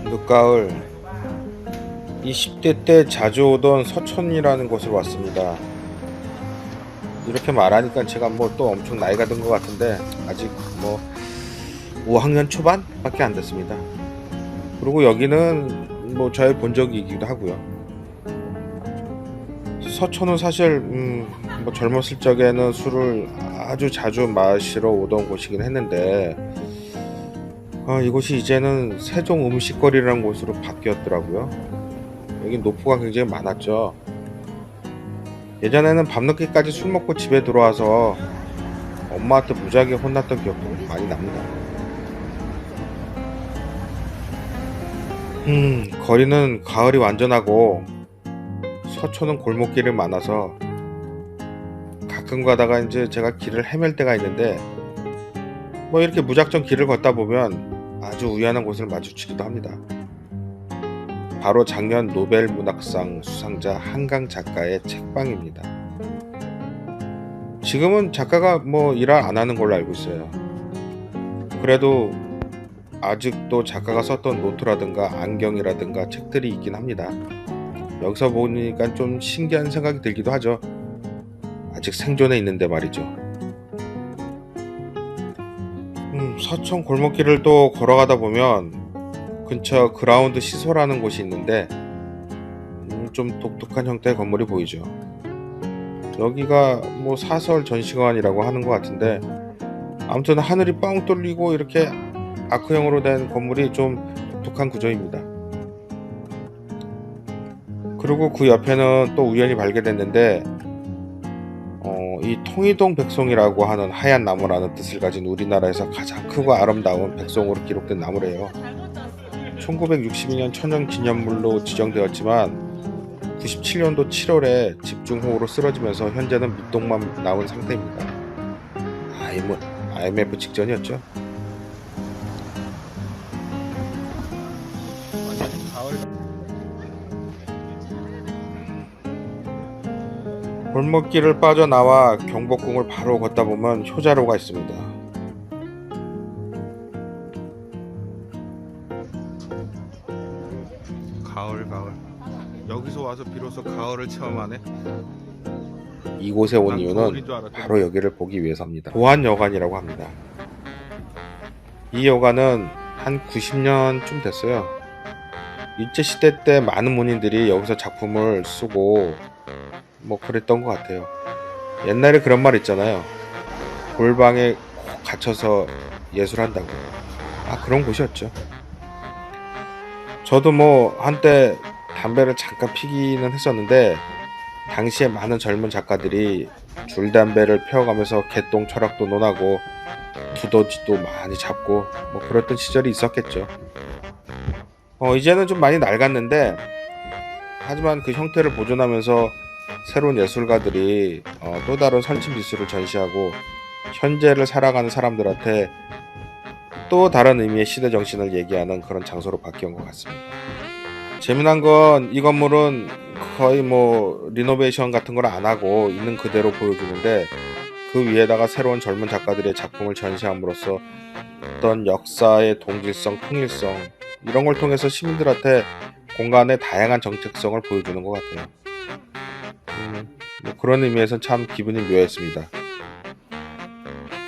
늦가을 20대 때 자주 오던 서촌이라는 곳으로 왔습니다. 이렇게 말하니까 제가 뭐 또 엄청 나이가 든 것 같은데 아직 뭐 5학년 초반밖에 안 됐습니다. 그리고 여기는 뭐 저의 본적이기도 하고요. 서촌은 사실 뭐 젊었을 적에는 술을 아주 자주 마시러 오던 곳이긴 했는데 이곳이 이제는 세종 음식거리라는 곳으로 바뀌었더라고요. 여기 노포가 굉장히 많았죠. 예전에는 밤늦게까지 술 먹고 집에 들어와서 엄마한테 무지하게 혼났던 기억도 많이 납니다. 거리는 가을이 완전하고 서초는 골목길이 많아서 가끔 가다가 이제 제가 길을 헤맬 때가 있는데 뭐 이렇게 무작정 길을 걷다 보면 아주 우연한 곳을 마주치기도 합니다. 바로 작년 노벨 문학상 수상자 한강 작가의 책방입니다. 지금은 작가가 뭐 일을 안 하는 걸로 알고 있어요. 그래도 아직도 작가가 썼던 노트라든가 안경이라든가 책들이 있긴 합니다. 여기서 보니까 좀 신기한 생각이 들기도 하죠. 아직 생존해 있는데 말이죠. 서촌 골목길을 또 걸어가다 보면 근처 그라운드 시소라는 곳이 있는데 좀 독특한 형태의 건물이 보이죠. 여기가 뭐 사설 전시관이라고 하는 것 같은데 아무튼 하늘이 뻥 뚫리고 이렇게 아크형으로 된 건물이 좀 독특한 구조입니다. 그리고 그 옆에는 또 우연히 발견했는데 이 통이동 백송이라고 하는 하얀 나무라는 뜻을 가진 우리나라에서 가장 크고 아름다운 백송으로 기록된 나무래요. 1962년 천연기념물로 지정되었지만 97년도 7월에 집중호우로 쓰러지면서 현재는 밑동만 남은 상태입니다. IMF 직전이었죠. 골목길을 빠져나와 경복궁을 바로 걷다 보면 효자로가 있습니다. 가을 여기서 와서 비로소 가을을 체험하네. 이곳에 온 이유는 바로 여기를 보기 위해서입니다. 보안여관이라고 합니다. 이 여관은 한 90년쯤 됐어요. 일제시대 때 많은 문인들이 여기서 작품을 쓰고 뭐 그랬던 것 같아요. 옛날에 그런 말 있잖아요. 골방에 갇혀서 예술한다고. 그런 곳이었죠. 저도 뭐 한때 담배를 잠깐 피기는 했었는데 당시에 많은 젊은 작가들이 줄담배를 펴가면서 개똥 철학도 논하고 두더지도 많이 잡고 뭐 그랬던 시절이 있었겠죠. 이제는 좀 많이 낡았는데 하지만 그 형태를 보존하면서 새로운 예술가들이 또 다른 선진 미술을 전시하고 현재를 살아가는 사람들한테 또 다른 의미의 시대 정신을 얘기하는 그런 장소로 바뀐 것 같습니다. 재미난 건 이 건물은 거의 뭐 리노베이션 같은 걸 안 하고 있는 그대로 보여주는데 그 위에다가 새로운 젊은 작가들의 작품을 전시함으로써 어떤 역사의 동질성, 통일성 이런 걸 통해서 시민들한테 공간의 다양한 정체성을 보여주는 것 같아요. 뭐 그런 의미에서 참 기분이 묘했습니다.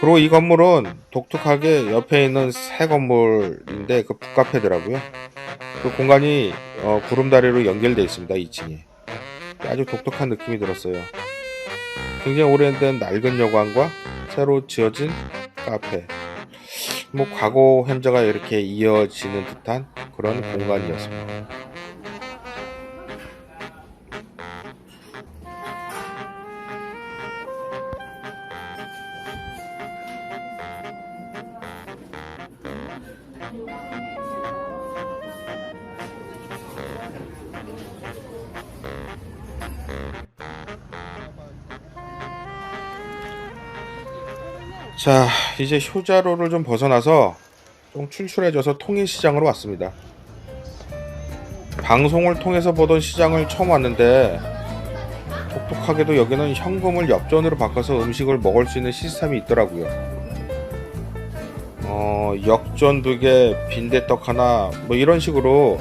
그리고 이 건물은 독특하게 옆에 있는 새 건물인데 그 북카페더라고요. 그 공간이 구름다리로 연결되어 있습니다. 2층에. 아주 독특한 느낌이 들었어요. 굉장히 오래된 낡은 여관과 새로 지어진 카페. 뭐 과거 현재가 이렇게 이어지는 듯한 그런 공간이었습니다. 자, 이제 효자로를 좀 벗어나서 좀 출출해져서 통일시장으로 왔습니다. 방송을 통해서 보던 시장을 처음 왔는데 독특하게도 여기는 현금을 엽전으로 바꿔서 음식을 먹을 수 있는 시스템이 있더라고요. 역전두개, 빈대떡 하나 뭐 이런 식으로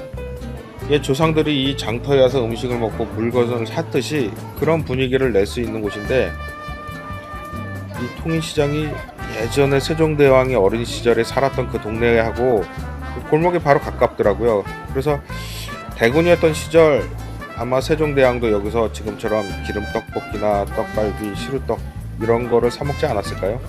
옛 조상들이 이 장터에 와서 음식을 먹고 물건을 샀듯이 그런 분위기를 낼 수 있는 곳인데, 이 통인시장이 예전에 세종대왕이 어린 시절에 살았던 그 동네하고 그 골목이 바로 가깝더라고요. 그래서 대군이었던 시절 아마 세종대왕도 여기서 지금처럼 기름떡볶이나 떡갈비, 시루떡 이런 거를 사 먹지 않았을까요?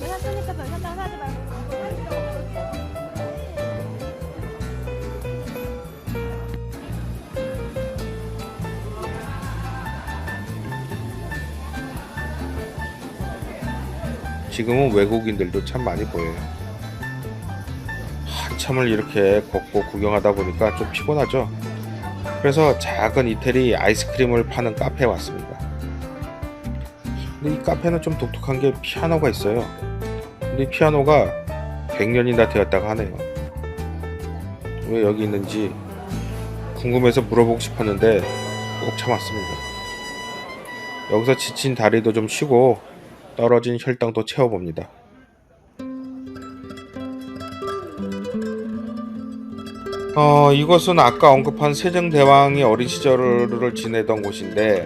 내가 쓰니까 더 이상 하지 말고. 지금은 외국인들도 참 많이 보여요. 한참을 이렇게 걷고 구경하다 보니까 좀 피곤하죠. 그래서 작은 이태리 아이스크림을 파는 카페에 왔습니다. 근데 이 카페는 좀 독특한 게 피아노가 있어요. 근데 이 피아노가 100년이나 되었다고 하네요. 왜 여기 있는지 궁금해서 물어보고 싶었는데 꼭 참았습니다. 여기서 지친 다리도 좀 쉬고 떨어진 혈당도 채워봅니다. 이것은 아까 언급한 세종대왕이 어린 시절을 지내던 곳인데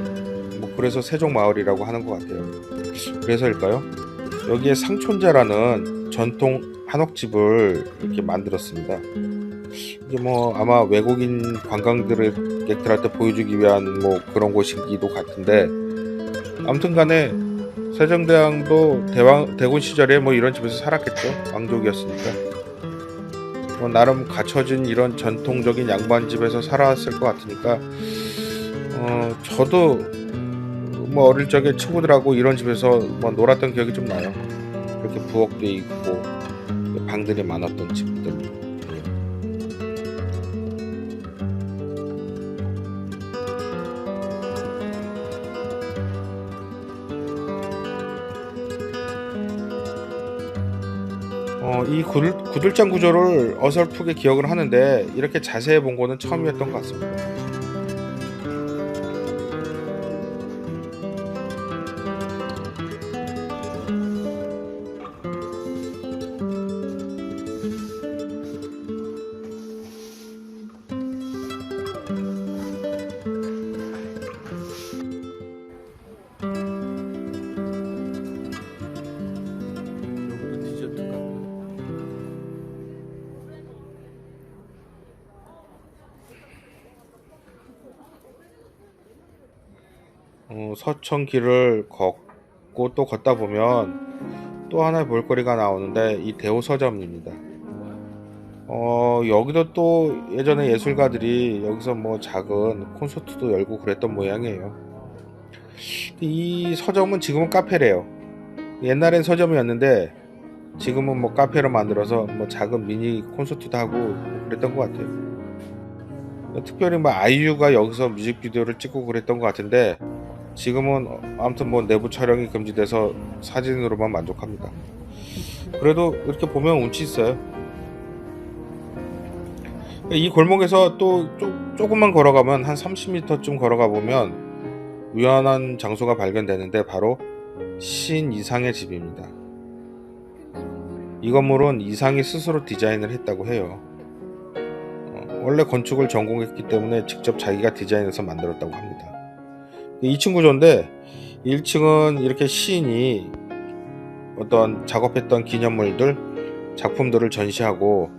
뭐 그래서 세종마을이라고 하는 것 같아요. 그래서일까요? 여기에 상촌자라는 전통 한옥집을 이렇게 만들었습니다. 이게 뭐 아마 외국인 관광객들한테 보여주기 위한 뭐 그런 곳이기도 같은데, 아무튼간에 세종대왕도 대군 시절에 뭐 이런 집에서 살았겠죠. 왕족이었으니까. 뭐 나름 갖춰진 이런 전통적인 양반집에서 살아왔을 것 같으니까 저도 뭐 어릴 적에 친구들하고 이런 집에서 뭐 놀았던 기억이 좀 나요. 그렇게 부엌도 있고 방들이 많았던 집들. 이 구들장 구조를 어설프게 기억을 하는데 이렇게 자세히 본 거는 처음이었던 것 같습니다. 서천길을 걷고 또 걷다 보면 또 하나의 볼거리가 나오는데 이 대호서점입니다. 여기도 또 예전에 예술가들이 여기서 뭐 작은 콘서트도 열고 그랬던 모양이에요. 이 서점은 지금은 카페래요. 옛날엔 서점이었는데 지금은 뭐 카페로 만들어서 뭐 작은 미니 콘서트도 하고 그랬던 것 같아요. 특별히 뭐 아이유가 여기서 뮤직비디오를 찍고 그랬던 것 같은데 지금은 아무튼 뭐 내부 촬영이 금지돼서 사진으로만 만족합니다. 그래도 이렇게 보면 운치 있어요. 이 골목에서 또 조금만 걸어가면 한 30m쯤 걸어가 보면 우연한 장소가 발견되는데 바로 시인 이상의 집입니다. 이 건물은 이상이 스스로 디자인을 했다고 해요. 원래 건축을 전공했기 때문에 직접 자기가 디자인해서 만들었다고 합니다. 2층 구조인데 1층은 이렇게 시인이 어떤 작업했던 기념물들, 작품들을 전시하고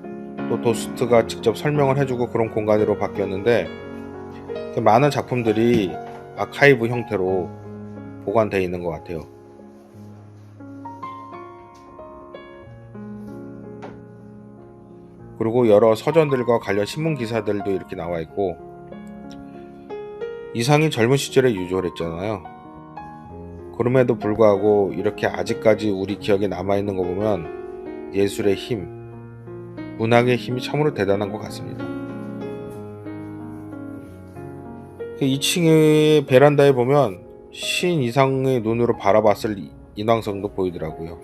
또 도스트가 직접 설명을 해주고 그런 공간으로 바뀌었는데 많은 작품들이 아카이브 형태로 보관되어 있는 것 같아요. 그리고 여러 서점들과 관련 신문 기사들도 이렇게 나와 있고, 이상이 젊은 시절에 유조를 했잖아요. 그럼에도 불구하고 이렇게 아직까지 우리 기억에 남아있는 거 보면 예술의 힘, 문학의 힘이 참으로 대단한 것 같습니다. 2층의 베란다에 보면 신 이상의 눈으로 바라봤을 인왕성도 보이더라고요.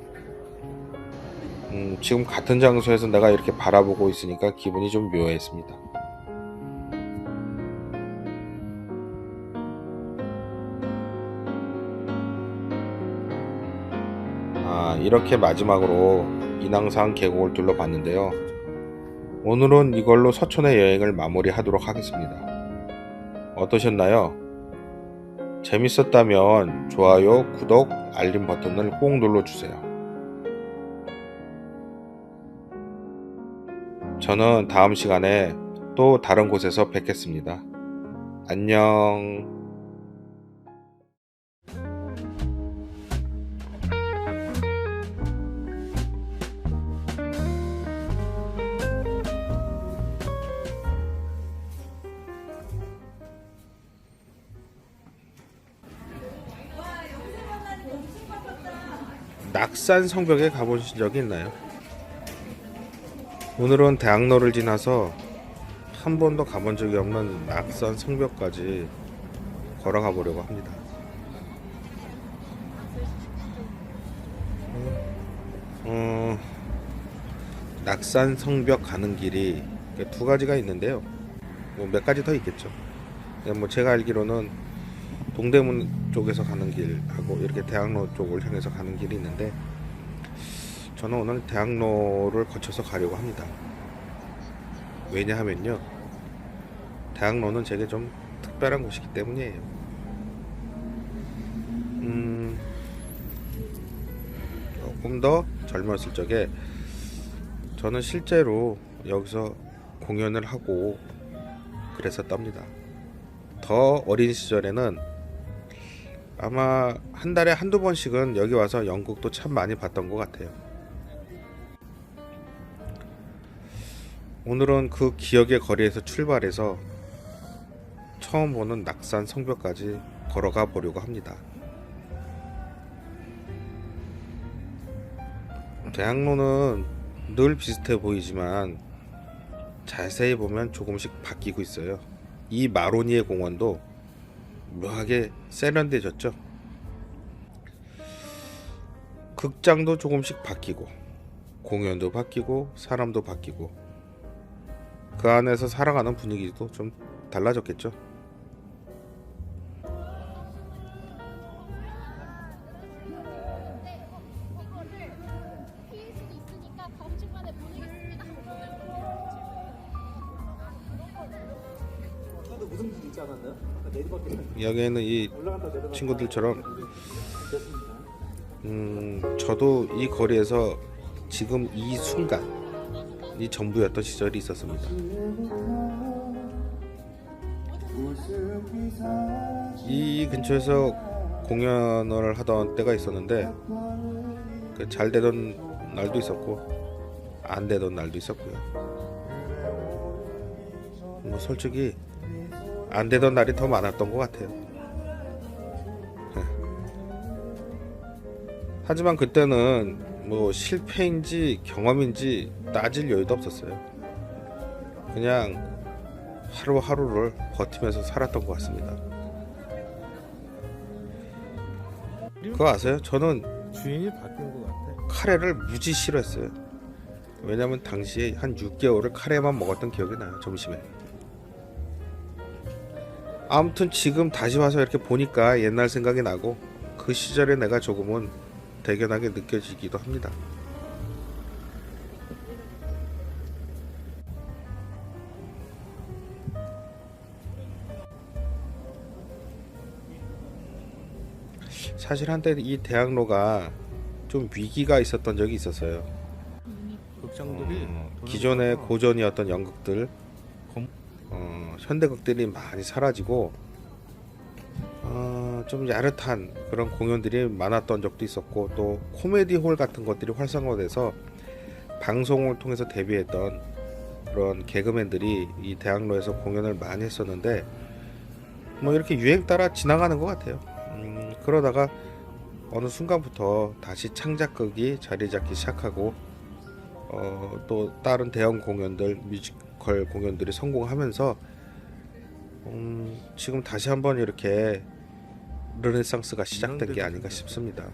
지금 같은 장소에서 내가 이렇게 바라보고 있으니까 기분이 좀 묘했습니다. 이렇게 마지막으로 인왕산 계곡을 둘러봤는데요. 오늘은 이걸로 서촌의 여행을 마무리하도록 하겠습니다. 어떠셨나요? 재밌었다면 좋아요, 구독, 알림 버튼을 꼭 눌러주세요. 저는 다음 시간에 또 다른 곳에서 뵙겠습니다. 안녕. 낙산 성벽에 가보신 적이 있나요? 오늘은 대학로를 지나서 한 번도 가본 적이 없는 낙산 성벽까지 걸어가 보려고 합니다. 낙산 성벽 가는 길이 두 가지가 있는데요. 뭐 몇 가지 더 있겠죠. 뭐 제가 알기로는 동대문 쪽에서 가는 길하고 이렇게 대학로 쪽을 향해서 가는 길이 있는데, 저는 오늘 대학로를 거쳐서 가려고 합니다. 왜냐하면요, 대학로는 제게 좀 특별한 곳이기 때문이에요. 조금 더 젊었을 적에 저는 실제로 여기서 공연을 하고 그랬었답니다. 더 어린 시절에는 아마 한 달에 한두 번씩은 여기 와서 연극도 참 많이 봤던 것 같아요. 오늘은 그 기억의 거리에서 출발해서 처음 보는 낙산 성벽까지 걸어가 보려고 합니다. 대학로는 늘 비슷해 보이지만 자세히 보면 조금씩 바뀌고 있어요. 이 마로니에 공원도 묘하게 세련돼졌죠. 극장도 조금씩 바뀌고, 공연도 바뀌고, 사람도 바뀌고, 그 안에서 살아가는 분위기도 좀 달라졌겠죠. 여기에는 이 친구들처럼 저도 이 거리에서 지금 이 순간이 전부였던 시절이 있었습니다. 이 근처에서 공연을 하던 때가 있었는데, 잘 되던 날도 있었고 안 되던 날도 있었고요. 뭐 솔직히 안 되던 날이 더 많았던 것 같아요. 하지만 그때는 뭐 실패인지 경험인지 따질 여유도 없었어요. 그냥 하루하루를 버티면서 살았던 것 같습니다. 그거 아세요? 저는 주인이 바뀐 것 같아. 카레를 무지 싫어했어요. 왜냐면 당시에 한 6개월을 카레만 먹었던 기억이 나요, 점심에. 아무튼 지금 다시 와서 이렇게 보니까 옛날 생각이 나고, 그 시절의 내가 조금은 대견하게 느껴지기도 합니다. 사실 한때 이 대학로가 좀 위기가 있었던 적이 있었어요. 극장들이 기존의 고전이었던 연극들, 현대극들이 많이 사라지고 좀 야릇한 그런 공연들이 많았던 적도 있었고, 또 코미디 홀 같은 것들이 활성화돼서 방송을 통해서 데뷔했던 그런 개그맨들이 이 대학로에서 공연을 많이 했었는데, 뭐 이렇게 유행 따라 지나가는 것 같아요. 그러다가 어느 순간부터 다시 창작극이 자리 잡기 시작하고, 또 다른 대형 공연들, 뮤지컬 공연들이 성공하면서 지금 다시 한번 이렇게 르네상스가 시작된 게 아닌가 싶습니다.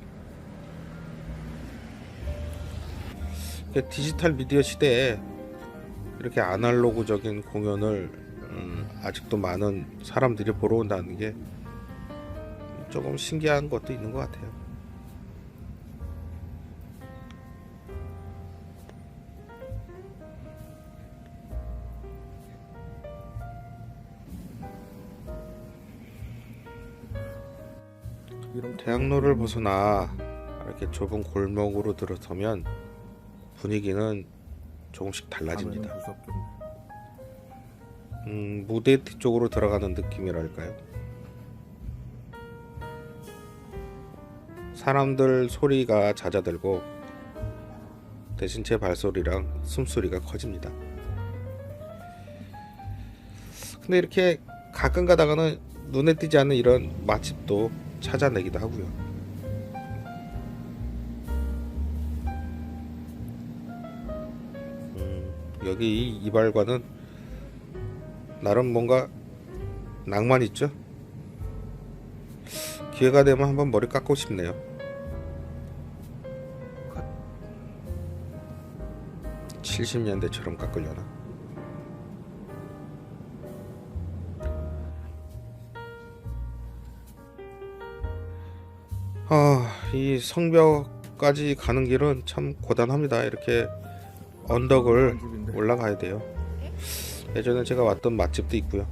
디지털 미디어 시대에 이렇게 아날로그적인 공연을 아직도 많은 사람들이 보러 온다는 게 조금 신기한 것도 있는 것 같아요. 대학로를 벗어나 이렇게 좁은 골목으로 들어서면 분위기는 조금씩 달라집니다. 무대 뒤쪽으로 들어가는 느낌이랄까요? 사람들 소리가 잦아들고 대신 제 발소리랑 숨소리가 커집니다. 근데 이렇게 가끔 가다가는 눈에 띄지 않는 이런 맛집도 찾아내기도 하고요. 여기 이 이발관은 나름 뭔가 낭만 있죠? 기회가 되면 한번 머리 깎고 싶네요. (70년대처럼) 깎으려나? 이 성벽까지 가는 길은 참 고단합니다. 이렇게 언덕을 올라가야 돼요. 예전에 제가 왔던 맛집도 있고요.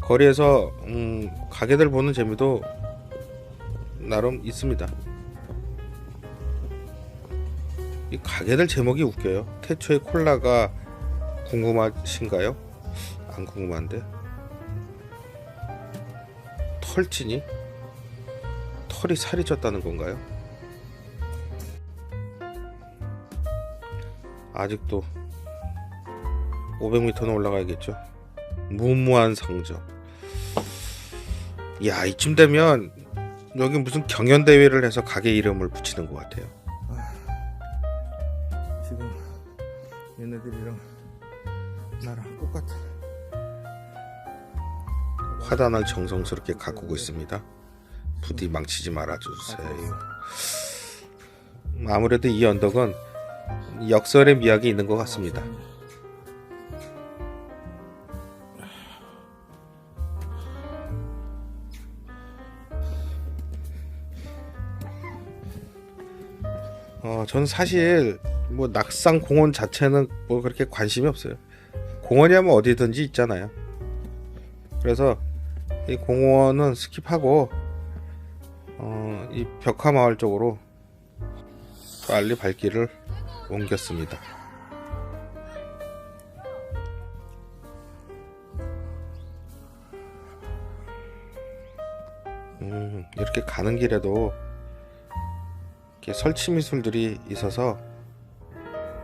거리에서 가게들 보는 재미도 나름 있습니다. 이 가게들 제목이 웃겨요. 태초에 콜라가 궁금하신가요? 안 궁금한데. 털찌니? 털이 살이 쪘다는 건가요? 아직도 500m는 올라가야겠죠. 무모한 상점. 야, 이쯤 되면 여기 무슨 경연대회를 해서 가게 이름을 붙이는 것 같아요. 지금 얘네들이랑 나랑 똑같아. 화단을 정성스럽게 가꾸고 있습니다. 부디 망치지 말아주세요. 아무래도 이 언덕은 역설의 미학이 있는 것 같습니다. 저는 사실 뭐 낙산 공원 자체는 뭐 그렇게 관심이 없어요. 공원이 하면 어디든지 있잖아요. 그래서 이 공원은 스킵하고 이 벽화마을 쪽으로 빨리 발길을 옮겼습니다. 이렇게 가는 길에도 이렇게 설치 미술들이 있어서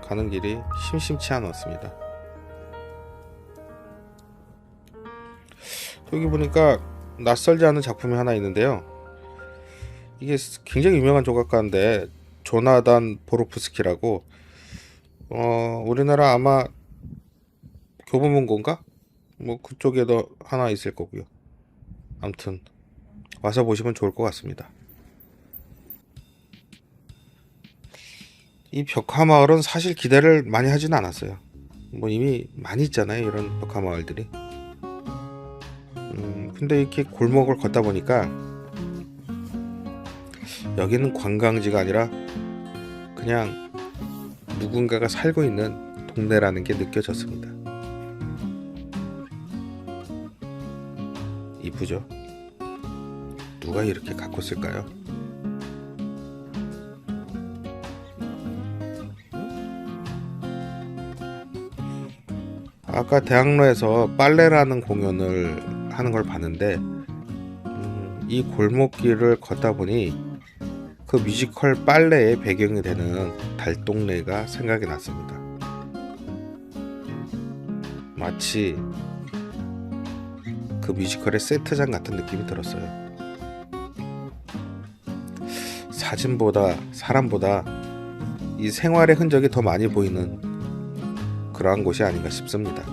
가는 길이 심심치 않았습니다. 여기 보니까 낯설지 않은 작품이 하나 있는데요. 이게 굉장히 유명한 조각가인데 조나단 보로프스키라고 우리나라 아마 교보문고인가? 뭐 그쪽에도 하나 있을 거고요. 아무튼 와서 보시면 좋을 것 같습니다. 이 벽화마을은 사실 기대를 많이 하진 않았어요. 뭐 이미 많이 있잖아요, 이런 벽화마을들이. 근데 이렇게 골목을 걷다 보니까 여기는 관광지가 아니라 그냥 누군가가 살고 있는 동네라는 게 느껴졌습니다. 이쁘죠? 누가 이렇게 가꿨을까요? 아까 대학로에서 빨래라는 공연을 하는 걸 봤는데 이 골목길을 걷다 보니 그 뮤지컬 빨래의 배경이 되는 달동네가 생각이 났습니다. 마치 그 뮤지컬의 세트장 같은 느낌이 들었어요. 사진보다 사람보다 이 생활의 흔적이 더 많이 보이는 그러한 곳이 아닌가 싶습니다.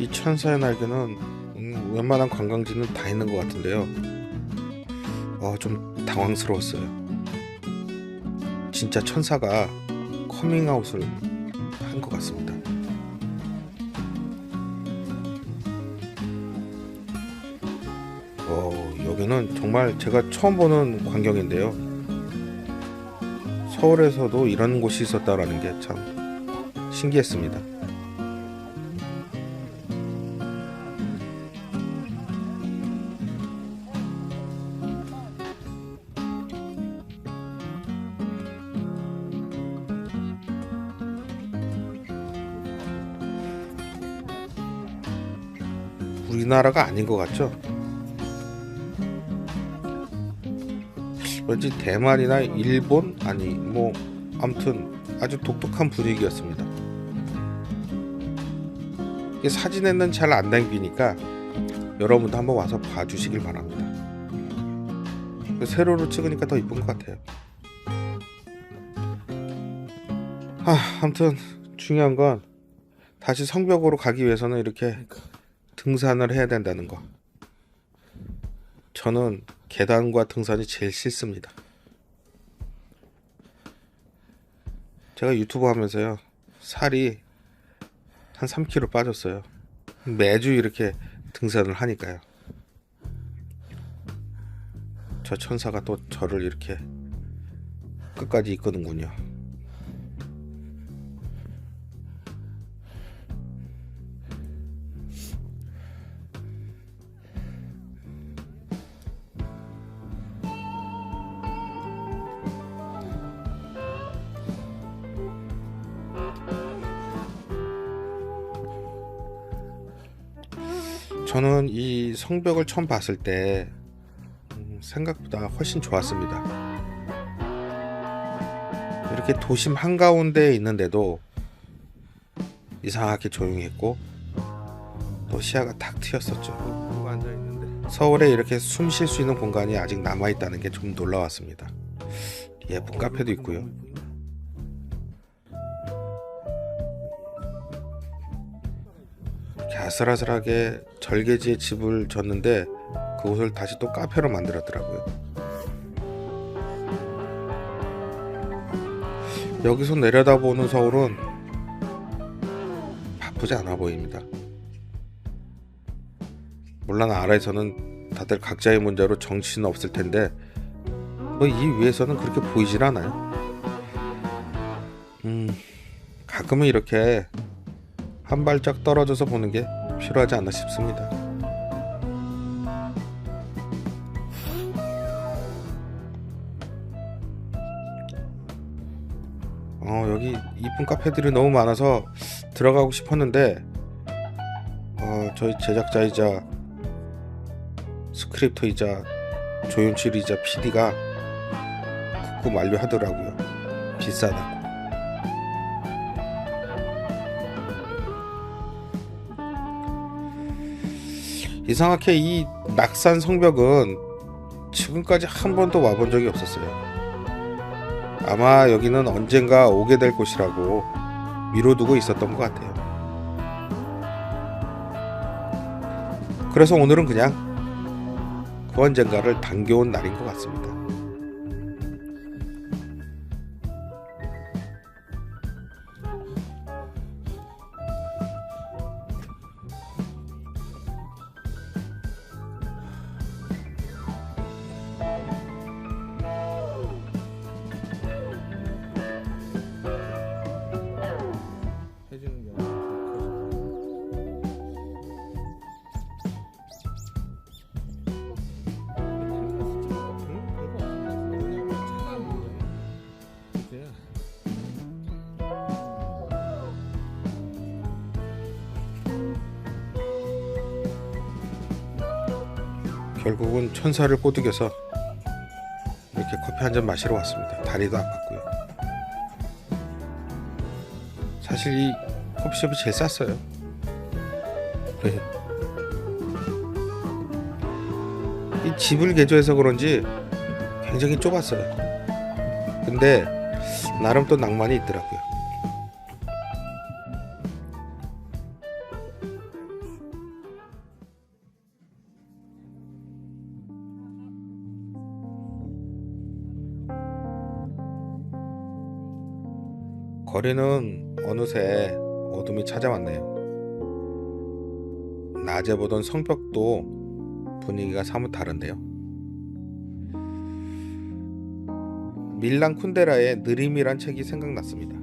이 천사의 날개는 웬만한 관광지는 다 있는 것 같은데요. 좀 당황스러웠어요. 진짜 천사가 커밍아웃을 한 것 같습니다. 여기는 정말 제가 처음 보는 광경인데요. 서울에서도 이런 곳이 있었다라는 게 참 신기했습니다. 우리나라가 아닌 것 같죠? 왠지 대만이나 일본? 아니 뭐 아무튼 아주 독특한 분위기였습니다. 이게 사진에는 잘 안 담기니까 여러분도 한번 와서 봐주시길 바랍니다. 세로로 찍으니까 더 이쁜 것 같아요. 아무튼 중요한 건 다시 성벽으로 가기 위해서는 이렇게 등산을 해야 된다는 거. 저는 계단과 등산이 제일 싫습니다. 제가 유튜브 하면서요, 살이 한 3kg 빠졌어요. 매주 이렇게 등산을 하니까요. 저 천사가 또 저를 이렇게 끝까지 이끄는군요. 저는 이 성벽을 처음 봤을 때 생각보다 훨씬 좋았습니다. 이렇게 도심 한가운데에 있는데도 이상하게 조용했고 또 시야가 탁 트였었죠. 서울에 이렇게 숨 쉴 수 있는 공간이 아직 남아있다는 게 좀 놀라웠습니다. 예쁜 카페도 있고요. 아슬아슬하게 절개지에 집을 졌는데 그곳을 다시 또 카페로 만들었더라고요. 여기서 내려다보는 서울은 바쁘지 않아 보입니다. 물론 아래에서는 다들 각자의 문제로 정신은 없을 텐데 뭐 이 위에서는 그렇게 보이질 않아요. 가끔은 이렇게 한 발짝 떨어져서 보는 게 필요하지 않나 싶습니다. 여기 이쁜 카페들이 너무 많아서 들어가고 싶었는데 저희 제작자이자 스크립터이자 조연출이자 PD가 굳고 만류하더라고요. 비싸다고. 이상하게 이 낙산 성벽은 지금까지 한 번도 와본 적이 없었어요. 아마 여기는 언젠가 오게 될 곳이라고 미뤄두고 있었던 것 같아요. 그래서 오늘은 그냥 그 언젠가를 당겨온 날인 것 같습니다. 결국은 천사를 꼬드겨서 이렇게 커피 한 잔 마시러 왔습니다. 다리도 아팠고요. 사실 이 커피숍이 제일 쌌어요. 이 집을 개조해서 그런지 굉장히 좁았어요. 근데 나름 또 낭만이 있더라고요. 거리는 어느새 어둠이 찾아왔네요. 낮에 보던 성벽도 분위기가 사뭇 다른데요. 밀란 쿤데라의 느림이란 책이 생각났습니다.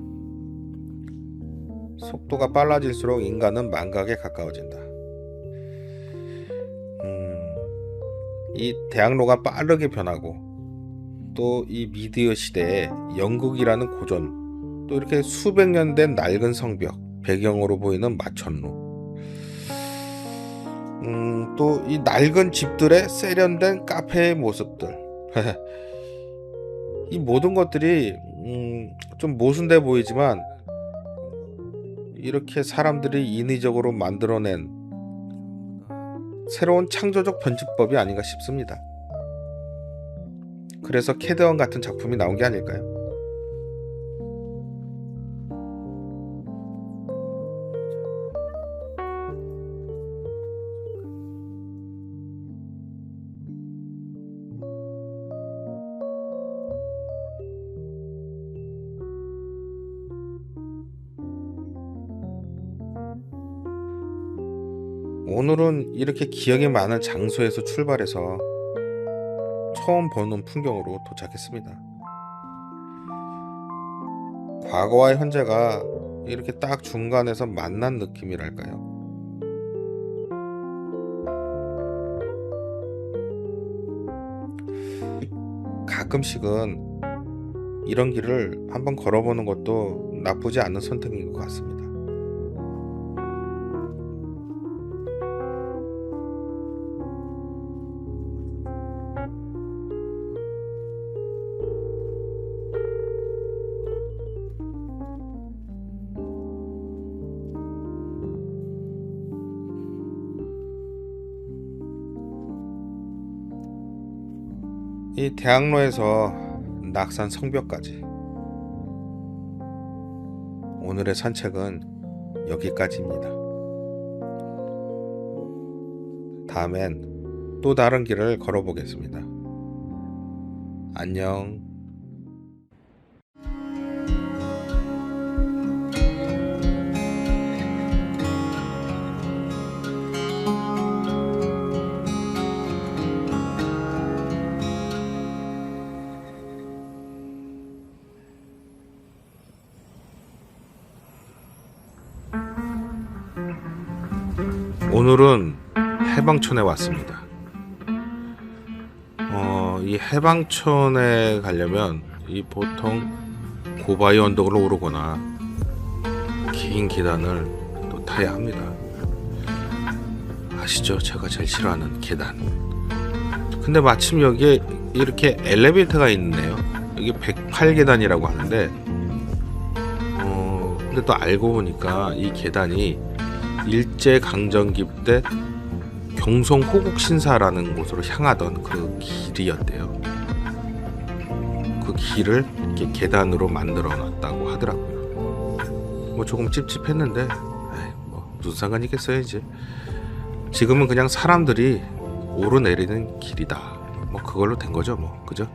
속도가 빨라질수록 인간은 망각에 가까워진다. 이 대학로가 빠르게 변하고 또 이 미디어 시대에 영국이라는 고전, 또 이렇게 수백 년 된 낡은 성벽 배경으로 보이는 마천루, 또 이 낡은 집들의 세련된 카페의 모습들 이 모든 것들이 좀 모순돼 보이지만 이렇게 사람들이 인위적으로 만들어낸 새로운 창조적 편집법이 아닌가 싶습니다. 그래서 캐드원 같은 작품이 나온 게 아닐까요? 오늘은 이렇게 기억에 많은 장소에서 출발해서 처음 보는 풍경으로 도착했습니다. 과거와 현재가 이렇게 딱 중간에서 만난 느낌이랄까요? 가끔씩은 이런 길을 한번 걸어보는 것도 나쁘지 않은 선택인 것 같습니다. 이 대학로에서 낙산 성벽까지 오늘의 산책은 여기까지입니다. 다음엔 또 다른 길을 걸어보겠습니다. 안녕. 오늘은 해방촌에 왔습니다. 이 해방촌에 가려면 이 보통 고바위 언덕을 오르거나 긴 계단을 또 타야 합니다. 아시죠? 제가 제일 싫어하는 계단. 근데 마침 여기에 이렇게 엘리베이터가 있네요. 여기 108계단이라고 하는데 근데 또 알고 보니까 이 계단이 일제강점기 때 경성 호국신사라는 곳으로 향하던 그 길이었대요. 그 길을 이렇게 계단으로 만들어 놨다고 하더라고요. 뭐 조금 찝찝했는데 뭐 무슨 상관이 있겠어요. 이제 지금은 그냥 사람들이 오르내리는 길이다, 뭐 그걸로 된 거죠. 뭐 그죠?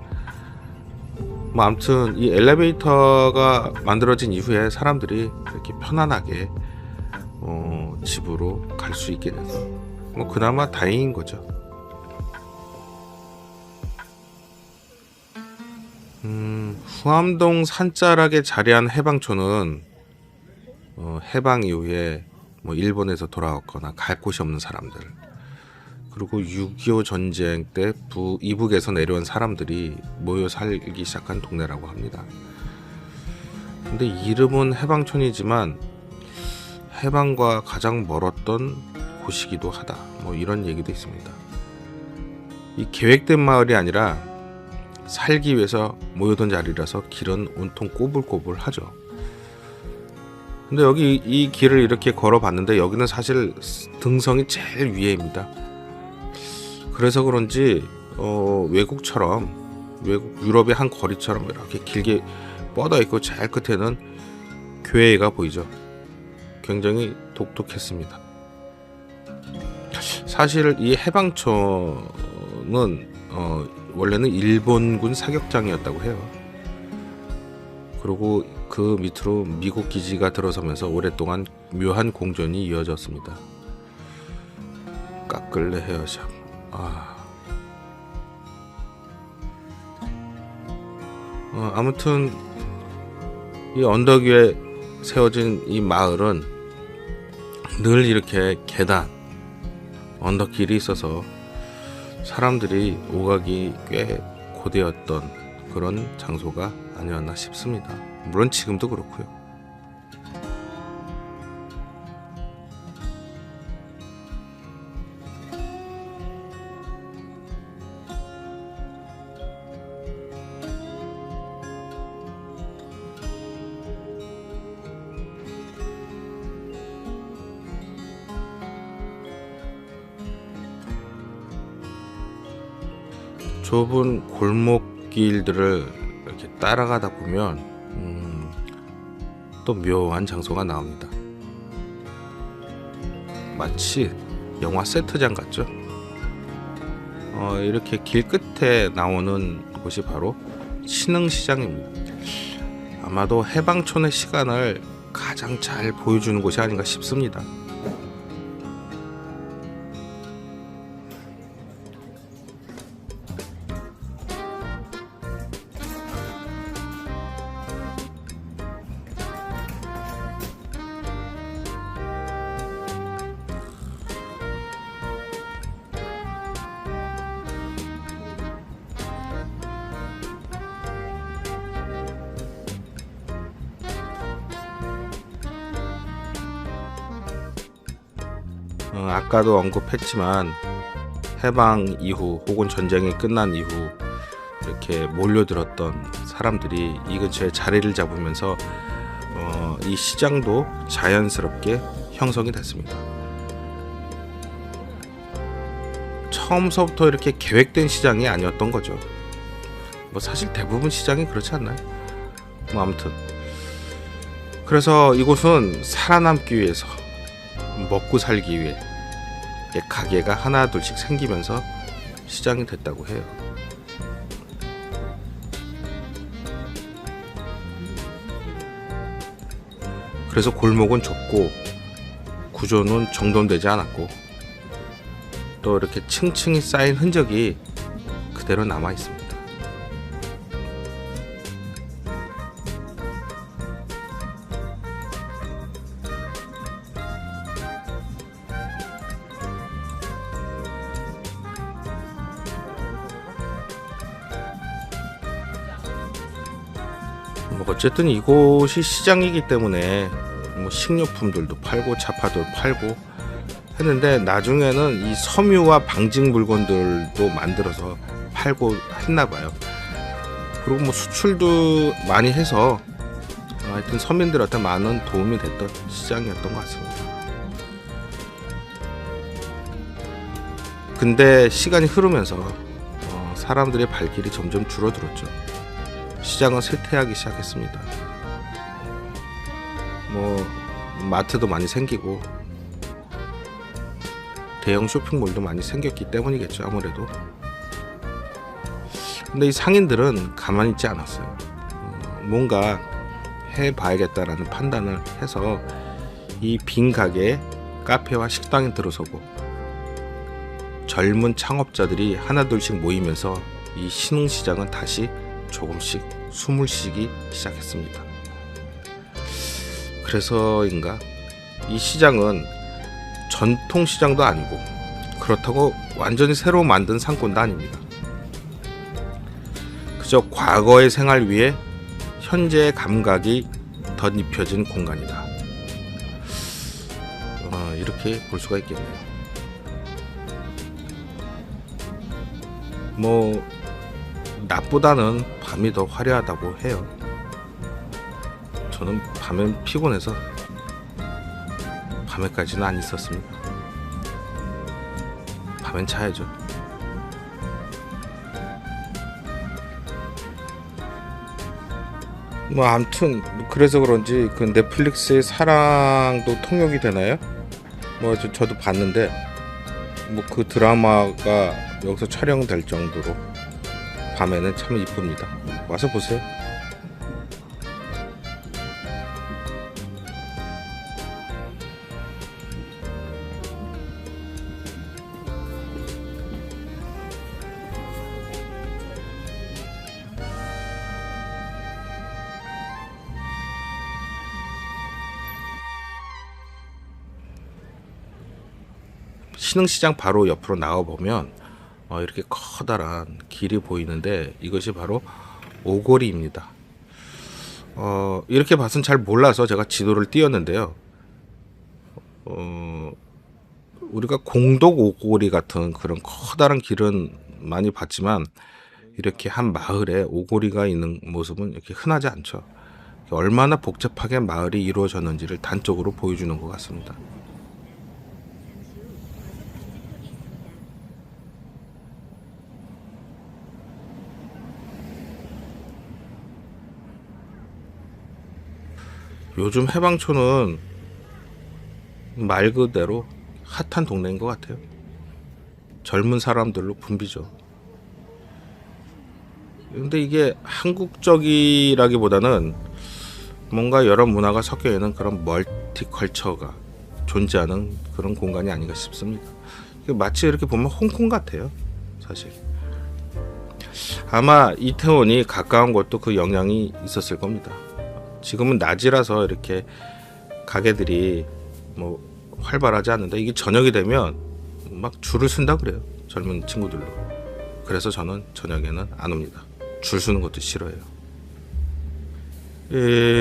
뭐 아무튼 이 엘리베이터가 만들어진 이후에 사람들이 이렇게 편안하게 집으로 갈 수 있게 돼서 뭐 그나마 다행인 거죠. 후암동 산자락에 자리한 해방촌은 해방 이후에 뭐 일본에서 돌아왔거나 갈 곳이 없는 사람들, 그리고 6.25 전쟁 때 이북에서 내려온 사람들이 모여 살기 시작한 동네라고 합니다. 근데 이름은 해방촌이지만 해방과 가장 멀었던 곳이기도 하다, 뭐 이런 얘기도 있습니다. 이 계획된 마을이 아니라 살기 위해서 모여든 자리라서 길은 온통 꼬불꼬불하죠. 근데 여기 이 길을 이렇게 걸어봤는데 여기는 사실 등성이 제일 위에입니다. 그래서 그런지 외국 유럽의 한 거리처럼 이렇게 길게 뻗어 있고 제일 끝에는 교회가 보이죠. 굉장히 독특했습니다. 사실 이 해방촌은 원래는 일본군 사격장이었다고 해요. 그리고 그 밑으로 미국 기지가 들어서면서 오랫동안 묘한 공전이 이어졌습니다. 까끌레 헤어샵. 아무튼 이 언덕 위에 세워진 이 마을은 늘 이렇게 계단, 언덕길이 있어서 사람들이 오가기 꽤 고되었던 그런 장소가 아니었나 싶습니다. 물론 지금도 그렇고요. 좁은 골목길들을 이렇게 따라가다 보면 또 묘한 장소가 나옵니다. 마치 영화 세트장 같죠? 이렇게 길 끝에 나오는 곳이 바로 신흥시장입니다. 아마도 해방촌의 시간을 가장 잘 보여주는 곳이 아닌가 싶습니다. 아까도 언급했지만 해방 이후 혹은 전쟁이 끝난 이후 이렇게 몰려들었던 사람들이 이 근처에 자리를 잡으면서 이 시장도 자연스럽게 형성이 됐습니다. 처음서부터 이렇게 계획된 시장이 아니었던 거죠. 뭐 사실 대부분 시장이 그렇지 않나요? 뭐 아무튼 그래서 이곳은 살아남기 위해서, 먹고 살기 위해 가게가 하나 둘씩 생기면서 시장이 됐다고 해요. 그래서 골목은 좁고 구조는 정돈되지 않았고 또 이렇게 층층이 쌓인 흔적이 그대로 남아 있습니다. 어쨌든 이곳이 시장이기 때문에 뭐 식료품들도 팔고 차파도 팔고 했는데 나중에는 이 섬유와 방직 물건들도 만들어서 팔고 했나봐요. 그리고 뭐 수출도 많이 해서 하여튼 서민들한테 많은 도움이 됐던 시장이었던 것 같습니다. 근데 시간이 흐르면서 사람들의 발길이 점점 줄어들었죠. 시장은 쇠퇴하기 시작했습니다. 뭐 마트도 많이 생기고 대형 쇼핑몰도 많이 생겼기 때문이겠죠, 아무래도. 근데 이 상인들은 가만히 있지 않았어요. 뭔가 해봐야겠다라는 판단을 해서 이 빈 가게에 카페와 식당에 들어서고 젊은 창업자들이 하나둘씩 모이면서 이 신흥시장은 다시 조금씩 숨을 쉬기 시작했습니다. 그래서인가 이 시장은 전통시장도 아니고 그렇다고 완전히 새로 만든 상권도 아닙니다. 그저 과거의 생활 위에 현재의 감각이 덧입혀진 공간이다. 이렇게 볼 수가 있겠네요. 뭐 낮보다는 밤이 더 화려하다고 해요. 저는 밤엔 피곤해서 밤에까지는 안 있었습니다. 밤엔 자야죠. 뭐 아무튼 그래서 그런지 그 넷플릭스의 사랑도 통역이 되나요? 뭐 저도 봤는데 뭐 그 드라마가 여기서 촬영될 정도로 밤에는 참 이쁩니다. 와서 보세요. 신흥시장 바로 옆으로 나와보면 이렇게 커다란 길이 보이는데 이것이 바로 오거리입니다. 이렇게 봐서는 잘 몰라서 제가 지도를 띄웠는데요. 우리가 공덕 오거리 같은 그런 커다란 길은 많이 봤지만 이렇게 한 마을에 오거리가 있는 모습은 이렇게 흔하지 않죠. 얼마나 복잡하게 마을이 이루어졌는지를 단적으로 보여주는 것 같습니다. 요즘 해방촌은 말 그대로 핫한 동네인 것 같아요. 젊은 사람들로 붐비죠. 근데 이게 한국적이라기보다는 뭔가 여러 문화가 섞여 있는 그런 멀티컬처가 존재하는 그런 공간이 아닌가 싶습니다. 마치 이렇게 보면 홍콩 같아요, 사실. 아마 이태원이 가까운 것도 그 영향이 있었을 겁니다. 지금은 낮이라서 이렇게 가게들이 뭐 활발하지 않는데 이게 저녁이 되면 막 줄을 쓴다 그래요, 젊은 친구들로. 그래서 저는 저녁에는 안 옵니다. 줄 서는 것도 싫어해요.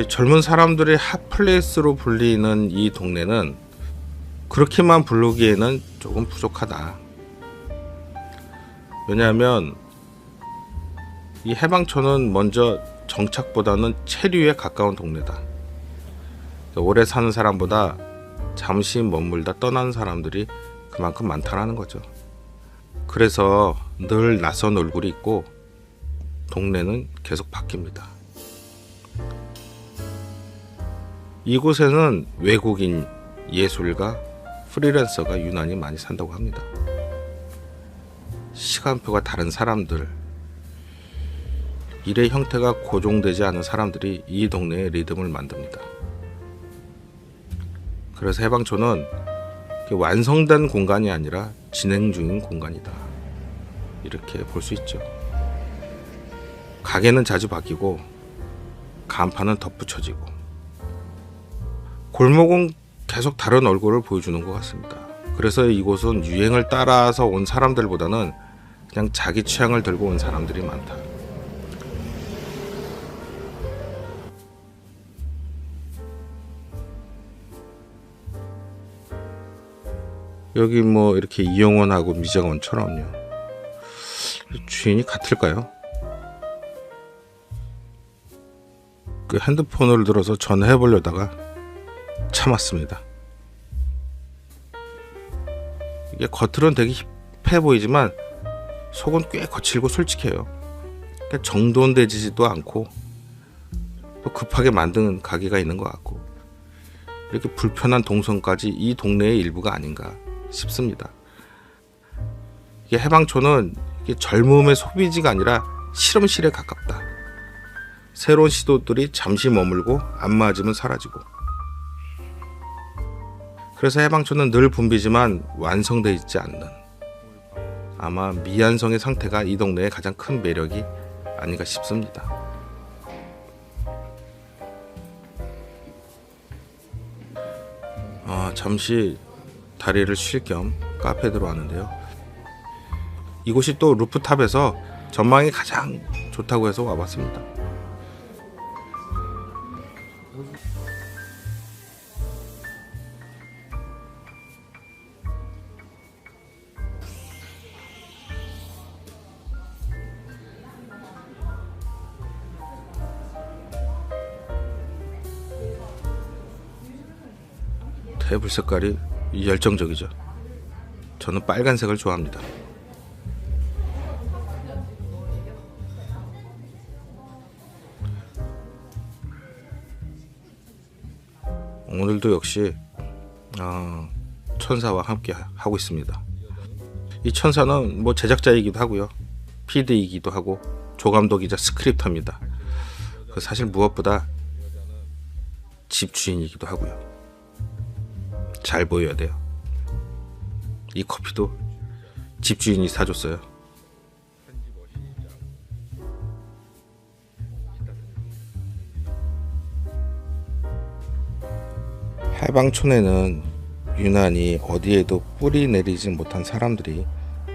젊은 사람들의 핫플레이스로 불리는 이 동네는 그렇게만 부르기에는 조금 부족하다. 왜냐하면 이 해방촌은 먼저 정착보다는 체류에 가까운 동네다. 오래 사는 사람보다 잠시 머물다 떠나는 사람들이 그만큼 많다라는 거죠. 그래서 늘 낯선 얼굴이 있고 동네는 계속 바뀝니다. 이곳에는 외국인, 예술가, 프리랜서가 유난히 많이 산다고 합니다. 시간표가 다른 사람들, 일의 형태가 고정되지 않은 사람들이 이 동네의 리듬을 만듭니다. 그래서 해방촌은 완성된 공간이 아니라 진행 중인 공간이다. 이렇게 볼 수 있죠. 가게는 자주 바뀌고 간판은 덧붙여지고 골목은 계속 다른 얼굴을 보여주는 것 같습니다. 그래서 이곳은 유행을 따라서 온 사람들보다는 그냥 자기 취향을 들고 온 사람들이 많다. 여기 뭐 이렇게 이용원하고 미장원처럼요. 주인이 같을까요? 그 핸드폰을 들어서 전화해 보려다가 참았습니다. 이게 겉으로는 되게 힙해 보이지만 속은 꽤 거칠고 솔직해요. 그러니까 정돈되지도 않고 또 급하게 만든 가게가 있는 것 같고 이렇게 불편한 동선까지 이 동네의 일부가 아닌가 싶습니다. 이게 해방촌은 이게 젊음의 소비지가 아니라 실험실에 가깝다. 새로운 시도들이 잠시 머물고 안 맞으면 사라지고. 그래서 해방촌은 늘 붐비지만 완성되어 있지 않는, 아마 미완성의 상태가 이 동네의 가장 큰 매력이 아닌가 싶습니다. 잠시 다리를 쉴 겸 카페에 들어왔는데요. 이곳이 또 루프탑에서 전망이 가장 좋다고 해서 와봤습니다. 테이블 색깔이 열정적이죠. 저는 빨간색을 좋아합니다. 오늘도 역시 천사와 함께 하고 있습니다. 이 천사는 뭐 제작자이기도 하고요, PD이기도 하고 조감독이자 스크립터입니다. 사실 무엇보다 집주인이기도 하고요. 잘 보여야 돼요. 이 커피도 집주인이 사줬어요. 해방촌에는 유난히 어디에도 뿌리 내리지 못한 사람들이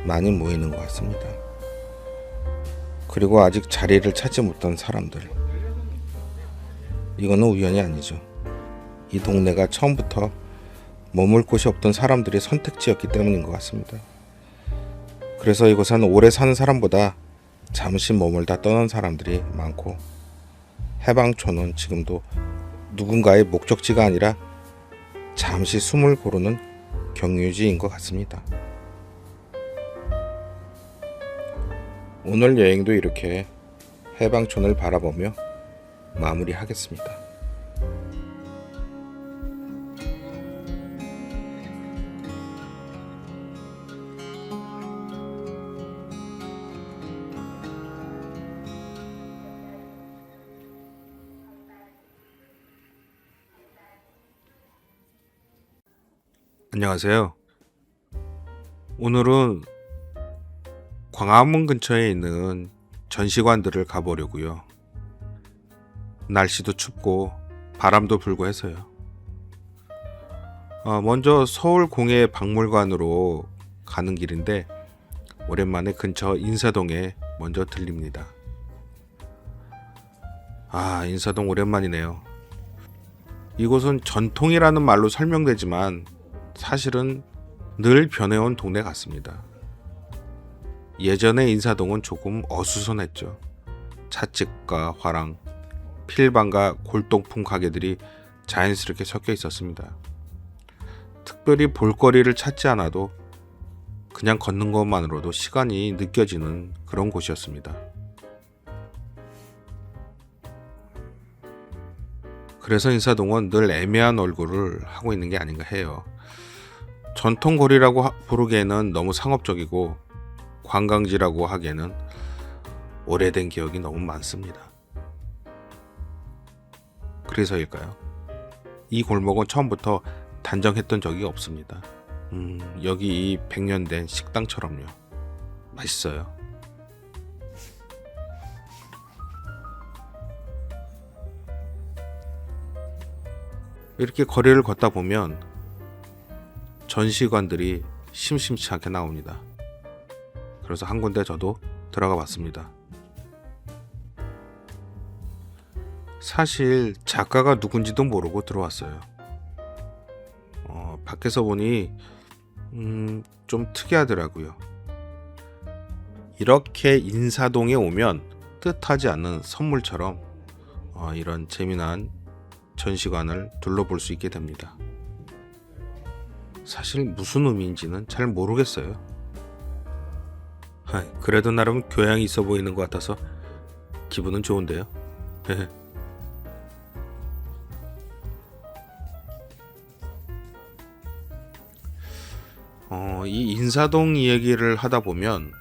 많이 모이는 것 같습니다. 그리고 아직 자리를 찾지 못한 사람들, 이거는 우연이 아니죠. 이 동네가 처음부터 머물 곳이 없던 사람들의 선택지였기 때문인 것 같습니다. 그래서 이곳은 오래 사는 사람보다 잠시 머물다 떠난 사람들이 많고, 해방촌은 지금도 누군가의 목적지가 아니라 잠시 숨을 고르는 경유지인 것 같습니다. 오늘 여행도 이렇게 해방촌을 바라보며 마무리하겠습니다. 안녕하세요. 오늘은 광화문 근처에 있는 전시관들을 가보려고요. 날씨도 춥고 바람도 불고 해서요. 먼저 서울공예박물관으로 가는 길인데 오랜만에 근처 인사동에 먼저 들립니다. 인사동 오랜만이네요. 이곳은 전통이라는 말로 설명되지만 사실은 늘 변해온 동네 같습니다. 예전의 인사동은 조금 어수선했죠. 찻집과 화랑, 필방과 골동품 가게들이 자연스럽게 섞여 있었습니다. 특별히 볼거리를 찾지 않아도 그냥 걷는 것만으로도 시간이 느껴지는 그런 곳이었습니다. 그래서 인사동은 늘 애매한 얼굴을 하고 있는 게 아닌가 해요. 전통거리라고 부르기에는 너무 상업적이고 관광지라고 하기에는 오래된 기억이 너무 많습니다. 그래서일까요? 이 골목은 처음부터 단정했던 적이 없습니다. 여기 이 100년 된 식당처럼요. 맛있어요. 이렇게 거리를 걷다 보면 전시관들이 심심치 않게 나옵니다. 그래서 한 군데 저도 들어가 봤습니다. 사실 작가가 누군지도 모르고 들어왔어요. 밖에서 보니 좀 특이하더라고요. 이렇게 인사동에 오면 뜻하지 않는 선물처럼 이런 재미난 전시관을 둘러볼 수 있게 됩니다. 사실 무슨 의미인지는 잘 모르겠어요. 그래도 나름 교양이 있어 보이는 것 같아서 기분은 좋은데요. 이 인사동 이야기를 하다 보면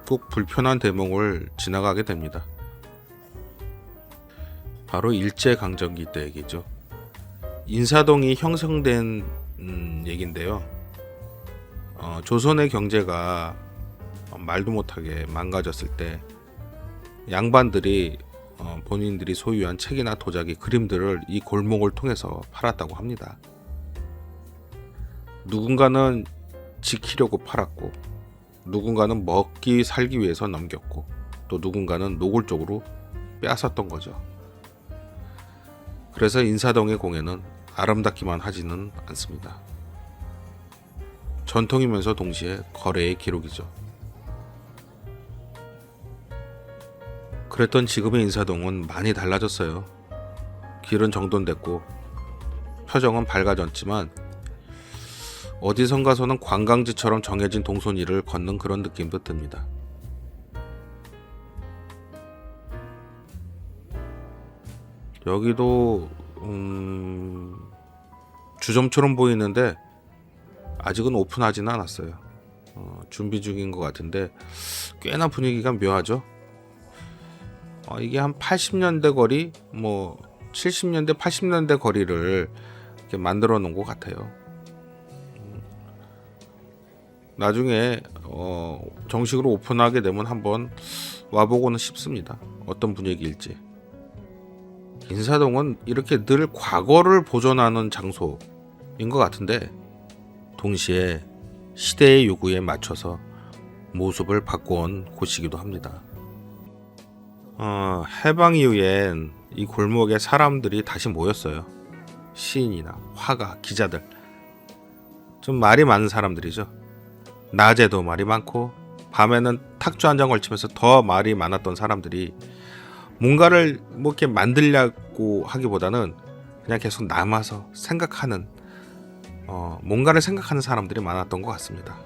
꼭 불편한 대목을 지나가게 됩니다. 바로 일제강점기 때 얘기죠. 인사동이 형성된 얘긴데요. 조선의 경제가 말도 못하게 망가졌을 때 양반들이 본인들이 소유한 책이나 도자기, 그림들을 이 골목을 통해서 팔았다고 합니다. 누군가는 지키려고 팔았고, 누군가는 먹기 살기 위해서 넘겼고, 또 누군가는 노골적으로 빼앗았던 거죠. 그래서 인사동의 공예는 아름답기만 하지는 않습니다. 전통이면서 동시에 거래의 기록이죠. 그랬던 지금의 인사동은 많이 달라졌어요. 길은 정돈됐고 표정은 밝아졌지만 어디선가서는 관광지처럼 정해진 동선위를 걷는 그런 느낌도 듭니다. 여기도 주점처럼 보이는데 아직은 오픈하지는 않았어요. 준비 중인 것 같은데 꽤나 분위기가 묘하죠. 이게 한 80년대 거리, 뭐 70년대, 80년대 거리를 이렇게 만들어 놓은 것 같아요. 나중에 정식으로 오픈하게 되면 한번 와보고는 싶습니다. 어떤 분위기일지. 인사동은 이렇게 늘 과거를 보존하는 장소인 것 같은데 동시에 시대의 요구에 맞춰서 모습을 바꿔온 곳이기도 합니다. 해방 이후엔 이 골목에 사람들이 다시 모였어요. 시인이나 화가, 기자들, 좀 말이 많은 사람들이죠. 낮에도 말이 많고 밤에는 탁주 한 잔 걸치면서 더 말이 많았던 사람들이 뭔가를 뭐 이렇게 만들려고 하기보다는 그냥 계속 남아서 생각하는 뭔가를 생각하는 사람들이 많았던 것 같습니다.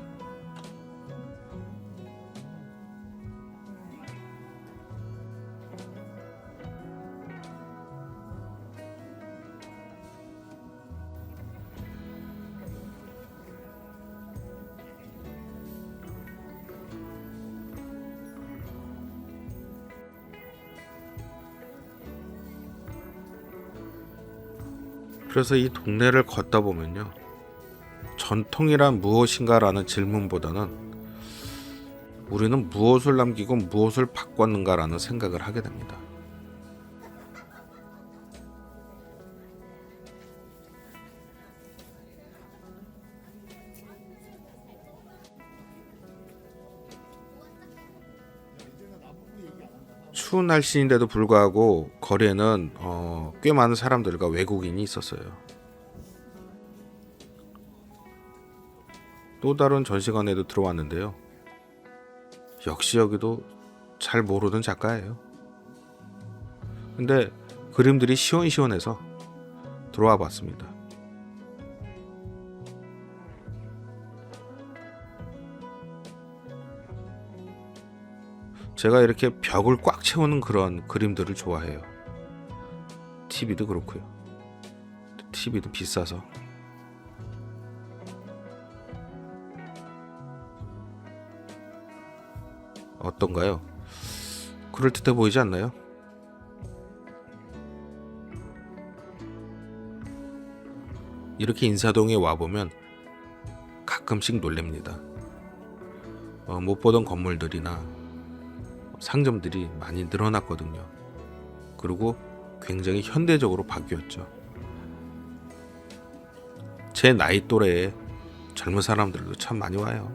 그래서 이 동네를 걷다 보면요, 전통이란 무엇인가라는 질문보다는 우리는 무엇을 남기고 무엇을 바꿨는가라는 생각을 하게 됩니다. 추운 날씨인데도 불구하고 거리에는 꽤 많은 사람들과 외국인이 있었어요. 또 다른 전시관에도 들어왔는데요. 역시 여기도 잘 모르는 작가예요. 근데 그림들이 시원시원해서 들어와 봤습니다. 제가 이렇게 벽을 꽉 채우는 그런 그림들을 좋아해요. TV도 그렇고요. TV도 비싸서. 어떤가요? 그럴듯해 보이지 않나요? 이렇게 인사동에 와보면 가끔씩 놀랍니다. 못 보던 건물들이나 상점들이 많이 늘어났거든요. 그리고 굉장히 현대적으로 바뀌었죠. 제 나이 또래의 젊은 사람들도 참 많이 와요.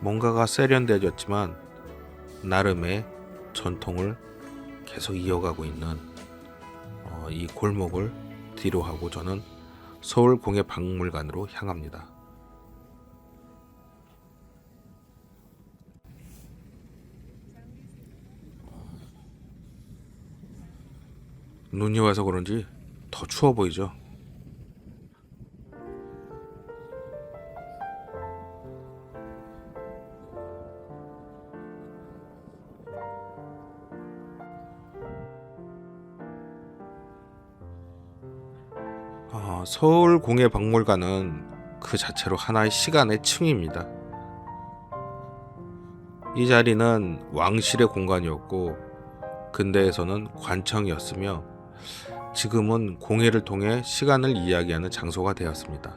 뭔가가 세련되어졌지만 나름의 전통을 계속 이어가고 있는 이 골목을 뒤로 하고 저는 서울공예박물관으로 향합니다. 눈이 와서 그런지 더 추워 보이죠? 서울공예박물관은 그 자체로 하나의 시간의 층입니다. 이 자리는 왕실의 공간이었고 근대에서는 관청이었으며 지금은 공예를 통해 시간을 이야기하는 장소가 되었습니다.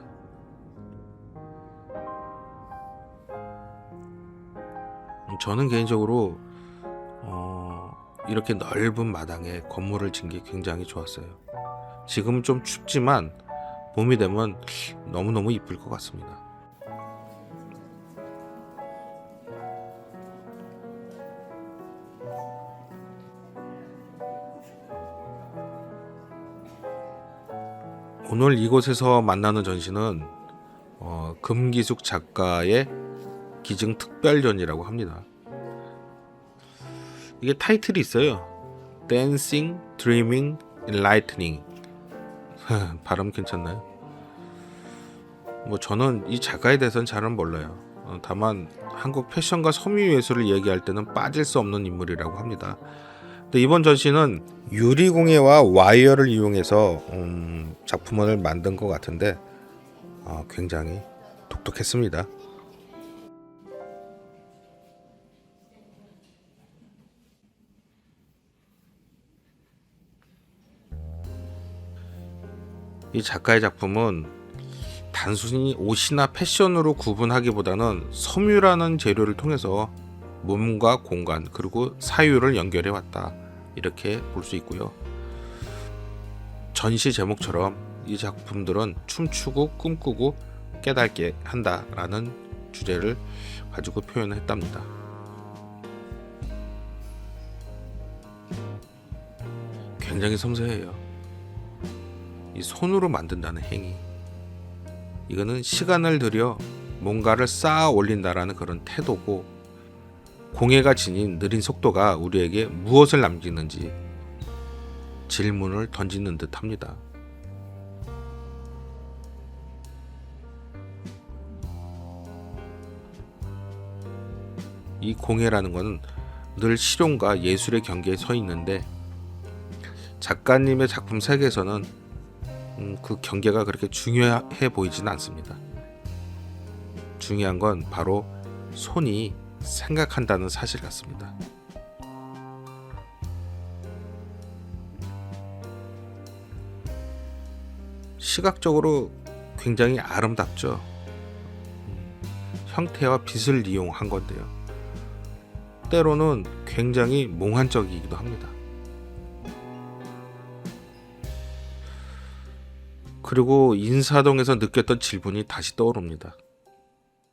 저는 개인적으로 이렇게 넓은 마당에 건물을 짓는 게 굉장히 좋았어요. 지금은 좀 춥지만 봄이 되면 너무너무 이쁠 것 같습니다. 오늘 이곳에서 만나는 전시는 금기숙 작가의 기증 특별전이라고 합니다. 이게 타이틀이 있어요. Dancing, Dreaming, Enlightening. 발음 괜찮나요? 뭐 저는 이 작가에 대해서는 잘은 몰라요. 다만 한국 패션과 섬유예술을 얘기할 때는 빠질 수 없는 인물이라고 합니다. 근데 이번 전시는 유리공예와 와이어를 이용해서 작품을 만든 것 같은데 굉장히 독특했습니다. 이 작가의 작품은 단순히 옷이나 패션으로 구분하기보다는 섬유라는 재료를 통해서 몸과 공간 그리고 사유를 연결해 왔다, 이렇게 볼 수 있고요. 전시 제목처럼 이 작품들은 춤추고 꿈꾸고 깨닫게 한다라는 주제를 가지고 표현을 했답니다. 굉장히 섬세해요. 이 손으로 만든다는 행위, 이거는 시간을 들여 뭔가를 쌓아 올린다라는 그런 태도고, 공예가 지닌 느린 속도가 우리에게 무엇을 남기는지 질문을 던지는 듯 합니다. 이 공예라는 것은 늘 실용과 예술의 경계에 서 있는데, 작가님의 작품 세계에서는 그 경계가 그렇게 중요해 보이지는 않습니다. 중요한 건 바로 손이 생각한다는 사실 같습니다. 시각적으로 굉장히 아름답죠. 형태와 빛을 이용한 건데요. 때로는 굉장히 몽환적이기도 합니다. 그리고 인사동에서 느꼈던 질문이 다시 떠오릅니다.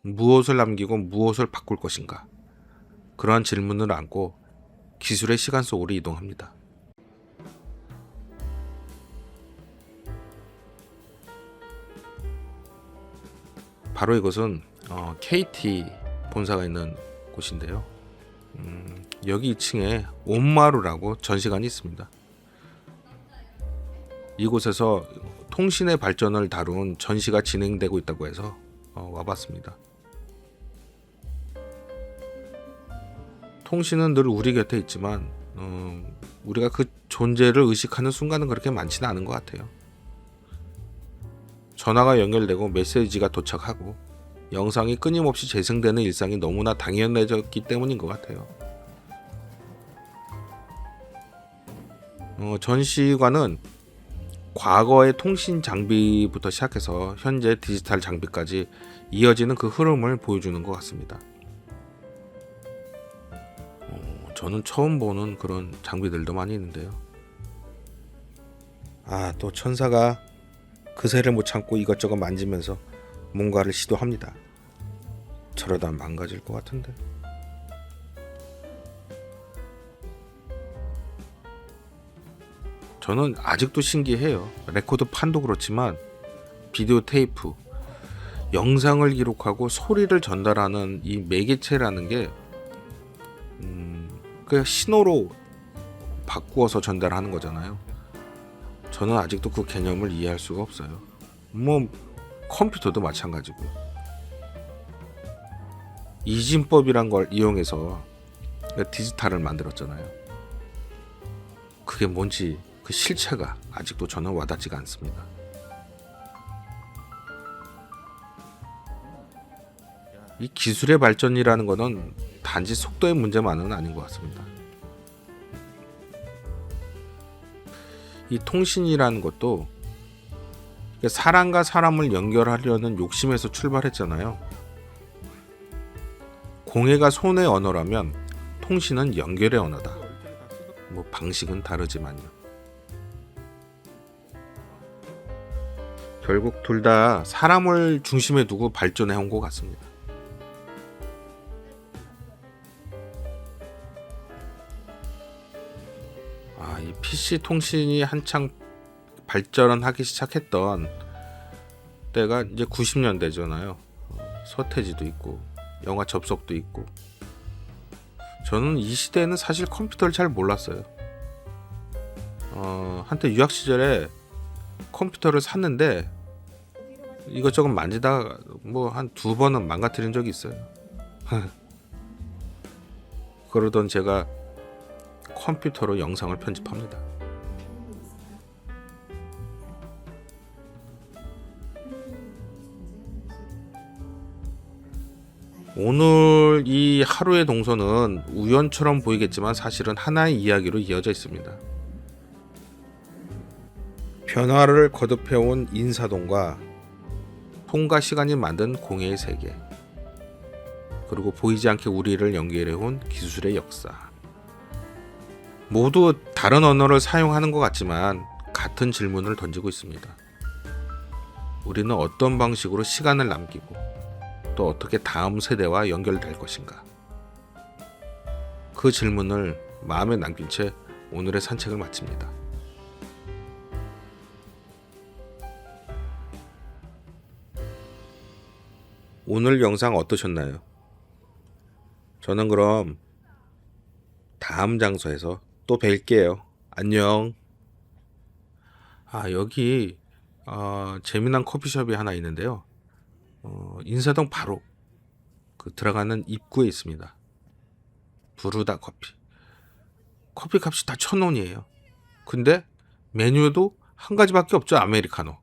무엇을 남기고 무엇을 바꿀 것인가? 그러한 질문을 안고 기술의 시간 속으로 이동합니다. 바로 이것은 KT 본사가 있는 곳인데요. 여기 2층에 온마루라고 전시관이 있습니다. 이곳에서 통신의 발전을 다룬 전시가 진행되고 있다고 해서 와봤습니다. 통신은 늘 우리 곁에 있지만 우리가 그 존재를 의식하는 순간은 그렇게 많지는 않은 것 같아요. 전화가 연결되고 메시지가 도착하고 영상이 끊임없이 재생되는 일상이 너무나 당연해졌기 때문인 것 같아요. 전시관은 과거의 통신 장비부터 시작해서 현재 디지털 장비까지 이어지는 그 흐름을 보여주는 것 같습니다. 저는 처음 보는 그런 장비들도 많이 있는데요. 또 천사가 그새를 못 참고 이것저것 만지면서 뭔가를 시도합니다. 저러다 망가질 것 같은데. 저는 아직도 신기해요. 레코드 판도 그렇지만 비디오 테이프, 영상을 기록하고 소리를 전달하는 이 매개체라는 게 그냥 신호로 바꾸어서 전달하는 거잖아요. 저는 아직도 그 개념을 이해할 수가 없어요. 뭐 컴퓨터도 마찬가지고. 이진법이란 걸 이용해서 디지털을 만들었잖아요. 그게 뭔지 그 실체가 아직도 저는 와닿지가 않습니다. 이 기술의 발전이라는 것은 단지 속도의 문제만은 아닌 것 같습니다. 이 통신이라는 것도 사람과 사람을 연결하려는 욕심에서 출발했잖아요. 공예가 손의 언어라면 통신은 연결의 언어다. 뭐 방식은 다르지만요. 결국 둘 다 사람을 중심에 두고 발전해 온 것 같습니다. 이 PC 통신이 한창 발전하기 시작했던 때가 이제 90년대잖아요. 서태지도 있고 영화 접속도 있고. 저는 이 시대에는 사실 컴퓨터를 잘 몰랐어요. 한때 유학 시절에 컴퓨터를 샀는데 이것저것 만지다가 뭐 한 2번은 망가뜨린 적이 있어요. 그러던 제가 컴퓨터로 영상을 편집합니다. 오늘 이 하루의 동서는 우연처럼 보이겠지만 사실은 하나의 이야기로 이어져 있습니다. 변화를 거듭해온 인사동과 통과 시간이 만든 공예의 세계, 그리고 보이지 않게 우리를 연결해온 기술의 역사. 모두 다른 언어를 사용하는 것 같지만 같은 질문을 던지고 있습니다. 우리는 어떤 방식으로 시간을 남기고 또 어떻게 다음 세대와 연결될 것인가? 그 질문을 마음에 남긴 채 오늘의 산책을 마칩니다. 오늘 영상 어떠셨나요? 저는 그럼 다음 장소에서 또 뵐게요. 안녕. 여기 재미난 커피숍이 하나 있는데요. 인사동 바로 그 들어가는 입구에 있습니다. 부르다 커피. 커피 값이 다 1,000원이에요. 근데 메뉴도 한 가지밖에 없죠. 아메리카노.